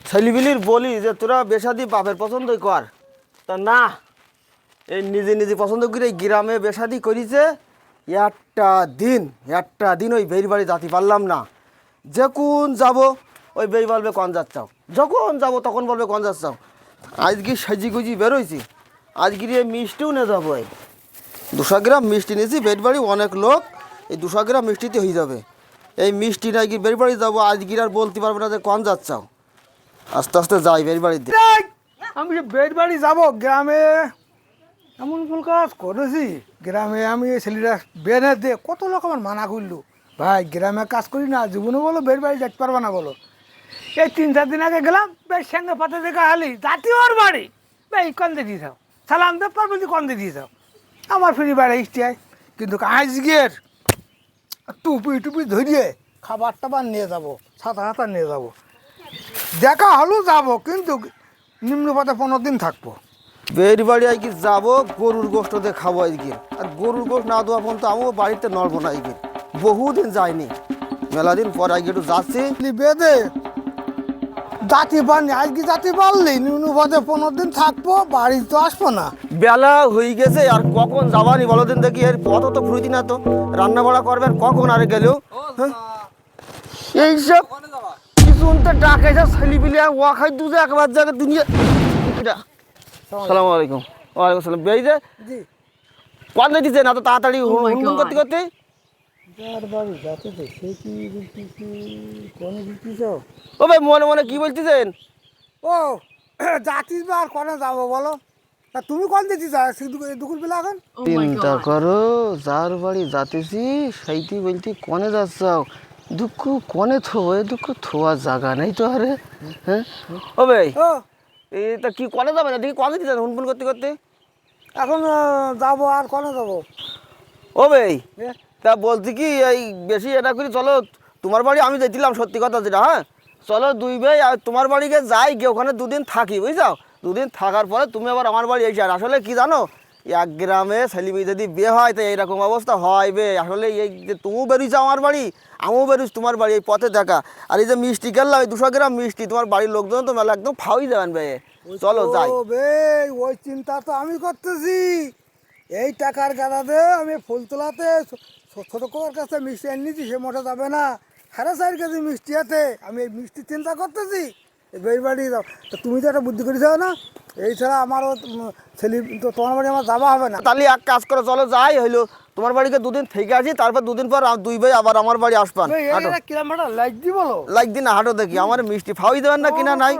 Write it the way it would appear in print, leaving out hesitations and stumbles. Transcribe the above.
ছেলিবিলির বলি যে তোরা বেশাদি বাপের পছন্দই কর, তা না, এই নিজে নিজে পছন্দ করে গ্রামে বেশাদি করিছে। একটা দিন ওই বের বাড়ি যাতে পারলাম না। যখন যাব ওই বেই বলবে কন যাচ্ছাও, যখন যাব তখন বলবে কন যাচ্ছাও। আজকে সাজি গুজি বেরোইছি, আজকে এই মিষ্টিও নিয়ে যাবো। এই 200 গ্রাম মিষ্টি নিয়েছি, বের বাড়ি অনেক লোক, এই 200 গ্রাম মিষ্টিতে হয়ে যাবে। এই মিষ্টি না গিয়ে বের বাড়ি যাবো, আজকে আর বলতে পারবে না যে কন যাচ্ছাও। আস্তে আস্তে যাই বের বাড়িতে। আমি যে বেড বাড়ি যাবো গ্রামে, এমন ভুল কাজ করেছি। গ্রামে আমি ছেলেরা বেনে দিয়ে কত লোক আমার মানা করলো, ভাই গ্রামে কাজ করি না, জীবনে বলো বেড বাড়ি যেতে পারবা না বলো। এই 3-4 দিন আগে গেলাম, বেশ সঙ্গে পাতে দেখা হালি জাতি ওর বাড়ি, ভাই কন্দে দিয়ে যাও, সালাম দে পারবে কন্দে দিয়ে যাও, আমার ফিরি বাড়ি ইস্টিয়ায়। কিন্তু আজকের টুপি টুপি ধরিয়ে খাবার টাবার নিয়ে যাবো, ছাতা হাতা নিয়ে যাবো, দেখা হলেও যাবো, কিন্তু নিম্নপথে 15 দিন থাকবো। বের বাড়ি আজকে যাবো, গরুর গোষ্ঠ দিয়ে খাবো আজকে। আর গরুর গোষ্ঠ না দেওয়া পর্যন্ত আমিও বাড়িতে নড়বো না। আজকে বহুদিন যায়নি, মেলা দিন পর আজকে একটু যাচ্ছি। বেদে জাতি পারনি, আজকে জাতি পারলি নিম্নপথে 15 দিন থাকবো, বাড়ি তো আসবো না। বেলা হয়ে গেছে, আর কখন যাবানি বলো দিন দেখি। এর পথ তো ফুরুতি না, তো রান্না বাড়া করবেন কখন আর গেলেও। হ্যাঁ, এইসব কিছু ডাকে সব ছেলি পিলে ওয়া খাই দুজে একবার জায়গা দুনিয়া। সালাম আলাইকুম। ওয়ালাইকুম সালাম। বেই যে জি কন দিচ্ছে না তো তাড়াতাড়ি হুন করতে করতে। বাড়ি যাতে তো সে কি কোনে দিচ্ছিস? ও ভাই মনে মনে কি বলতেছেন? ও জাতিস বা আর কোনে যাবো বলো, তা তুমি কোন দিচ্ছিস দুপুর বেলা এখন? চিন্তা করো, যার বাড়ি যাতেছি সেইটি বলতে কনে যাচ্ছাও, দুঃখ কনে থো, দুঃখ থোয়া জায়গা নেই তো। আরে হ্যাঁ ও ভাই, ও তা কি কনে যাবে না দেখি, কনে দিতে হুনফুন করতে করতে। এখন যাবো, আর কোনে যাবো? ও ভাই, এ, তা বলছি কি, এই বেশি এটা করি চলো তোমার বাড়ি আমি যেছিলাম, সত্যি কথা যেটা। হ্যাঁ চলো দুই ভাই আর তোমার বাড়িকে যাই গিয়ে ওখানে দুদিন থাকি, বুঝছাও। দুদিন থাকার পরে তুমি আবার আমার বাড়ি এসে। আর আসলে কি জানো, এক গ্রামে ছেলেমেয়ে যদি বিয়ে হয় তো এইরকম অবস্থা হয় বে। আসলে এই যে তুমিও বেরিয়েছো আমার বাড়ি, আমিও বেরিয়েছি তোমার বাড়ি, এই পথে দেখা। আর এই যে মিষ্টি খেললাম, এই 200 গ্রাম মিষ্টি, তোমার বাড়ির লোকজন তো মেলা একদম ফাউই যাবেন ভাই। চলো যাই। ও বে, ওই চিন্তা তো আমি করতেছি। এই টাকার গাদাতে আমি ফুল তোলাতে ছোট কোয়ার কাছে মিষ্টি এনেছি, সে মোটা যাবে না। 4.5 কেজি মিষ্টি আছে, আমি এই মিষ্টি চিন্তা করতেছি। এই বাড়ি যাও, তো তুমি তো একটা বুদ্ধি করেছ না, এই ছাড়া আমারও ছেলে তো তোমার বাড়ি আমার যাওয়া হবে না। তাহলে এক কাজ করো, চলো যাই হইলো তোমার বাড়িকে দুদিন থেকে আসি, তারপর দুদিন পর দুই ভাই আবার আমার বাড়ি আসবান। হাঁটো কিরম ভাড়া লাইক দি বলো? লাইক দিন হাঁটো দেখি, আমার মিষ্টি ফাউই দেবেন না কিনা নাই।